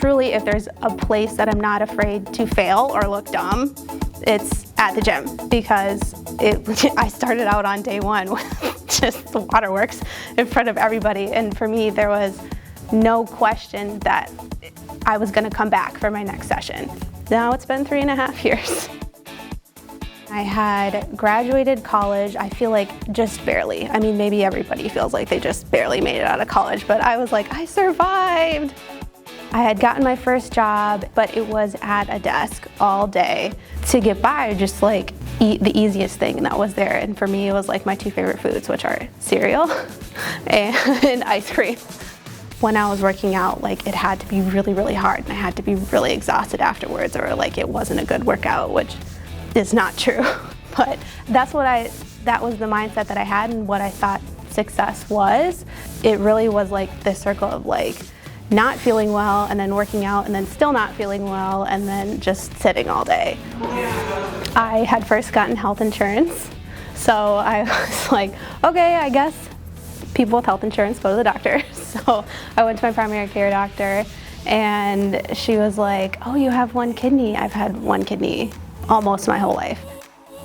truly, if there's a place that I'm not afraid to fail or look dumb, it's at the gym, because I started out on day one with just the waterworks in front of everybody, and for me there was no question that I was going to come back for my next session. Now it's been 3.5 years. I had graduated college, I feel like just barely. I mean, maybe everybody feels like they just barely made it out of college, but I was like, I survived. I had gotten my first job, but it was at a desk all day to get by, just like eat the easiest thing that was there. And for me, it was like my 2 favorite foods, which are cereal and ice cream. When I was working out, like it had to be really, really hard, and I had to be really exhausted afterwards, or like it wasn't a good workout, which is not true. But that was the mindset that I had, and what I thought success was. It really was like this circle of like not feeling well, and then working out, and then still not feeling well, and then just sitting all day. I had first gotten health insurance, so I was like, okay, I guess people with health insurance go to the doctor. So I went to my primary care doctor, and she was like, oh, you have 1 kidney. I've had 1 kidney almost my whole life.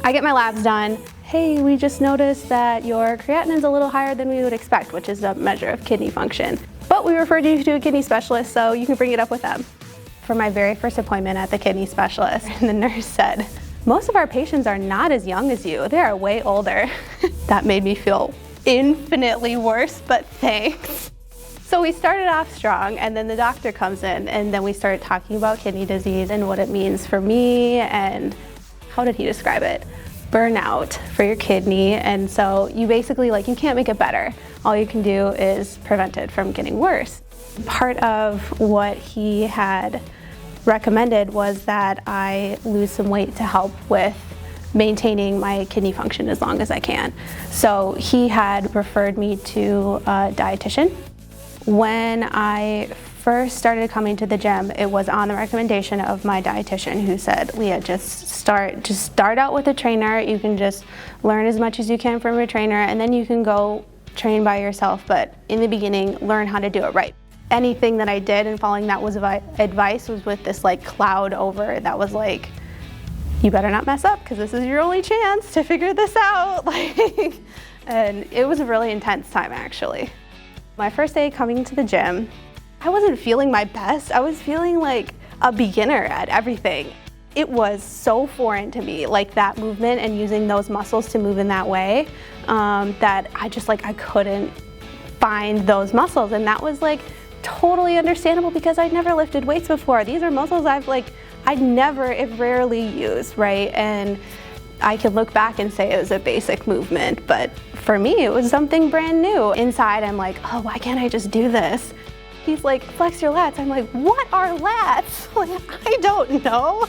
I get my labs done. Hey, we just noticed that your creatinine's a little higher than we would expect, which is a measure of kidney function. But we referred you to a kidney specialist, so you can bring it up with them. For my very first appointment at the kidney specialist, the nurse said, most of our patients are not as young as you. They are way older. That made me feel infinitely worse, but thanks. So we started off strong, and then the doctor comes in, and then we started talking about kidney disease and what it means for me, and how did he describe it? Burnout for your kidney. And so you basically, like, you can't make it better. All you can do is prevent it from getting worse. Part of what he had recommended was that I lose some weight to help with maintaining my kidney function as long as I can. So he had referred me to a dietitian. When I first started coming to the gym, it was on the recommendation of my dietitian, who said, Leah, just start out with a trainer. You can just learn as much as you can from a trainer, and then you can go train by yourself. But in the beginning, learn how to do it right. Anything that I did and following that was advice was with this like cloud over it that was like, you better not mess up, because this is your only chance to figure this out. And it was a really intense time, actually. My first day coming to the gym, I wasn't feeling my best. I was feeling like a beginner at everything. It was so foreign to me, like that movement and using those muscles to move in that way, that I couldn't find those muscles. And that was like totally understandable, because I'd never lifted weights before. These are muscles I've rarely used, right? And I can look back and say it was a basic movement, but for me, it was something brand new. Inside, I'm like, oh, why can't I just do this? He's like, flex your lats. I'm like, what are lats? Like, I don't know.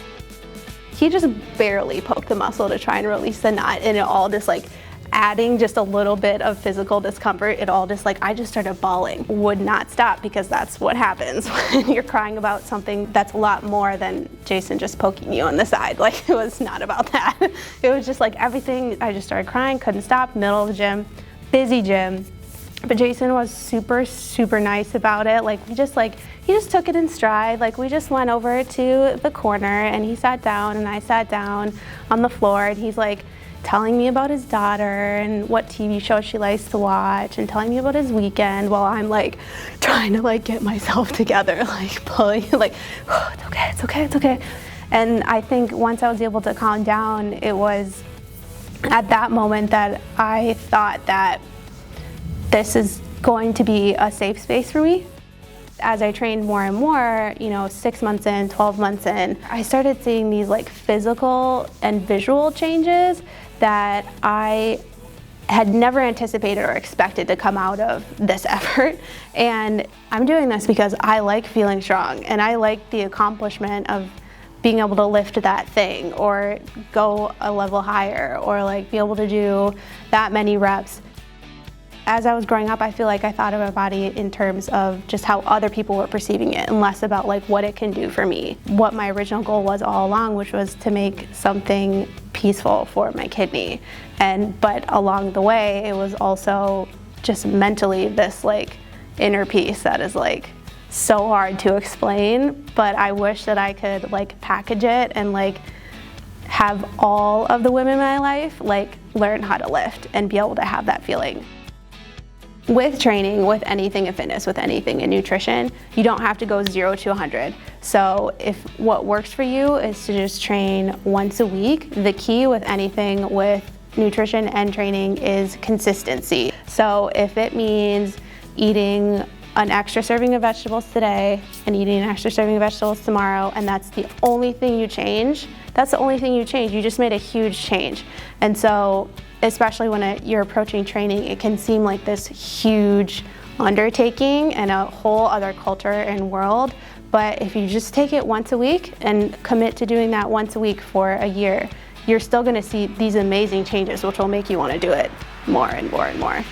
He just barely poked the muscle to try and release the knot, and it all just like adding just a little bit of physical discomfort. It all just like, I just started bawling. Would not stop, because that's what happens when you're crying about something that's a lot more than Jason just poking you on the side. Like, it was not about that. It was just like everything, I just started crying, couldn't stop, middle of the gym, busy gym. But Jason was super, super nice about it. Like, he just took it in stride. Like, we just went over to the corner, and he sat down, and I sat down on the floor, and he's like telling me about his daughter and what TV show she likes to watch, and telling me about his weekend, while I'm like trying to like get myself together, like pulling, like, oh, it's okay, it's okay, it's okay. And I think once I was able to calm down, it was at that moment that I thought that this is going to be a safe space for me. As I trained more and more, 6 months in, 12 months in, I started seeing these like physical and visual changes that I had never anticipated or expected to come out of this effort. And I'm doing this because I like feeling strong, and I like the accomplishment of being able to lift that thing or go a level higher, or like be able to do that many reps. As I was growing up, I feel like I thought of my body in terms of just how other people were perceiving it, and less about like what it can do for me. What my original goal was all along, which was to make something peaceful for my kidney. But along the way, it was also just mentally this like inner peace that is like, so hard to explain, but I wish that I could like package it and like have all of the women in my life like learn how to lift and be able to have that feeling. With training, with anything in fitness, with anything in nutrition, you don't have to go 0 to 100. So if what works for you is to just train once a week, the key with anything with nutrition and training is consistency. So if it means eating an extra serving of vegetables today and eating an extra serving of vegetables tomorrow, and that's the only thing you change, that's the only thing you change. You just made a huge change. And so, especially when you're approaching training, it can seem like this huge undertaking and a whole other culture and world. But if you just take it once a week and commit to doing that once a week for a year, you're still gonna see these amazing changes, which will make you wanna do it more and more and more.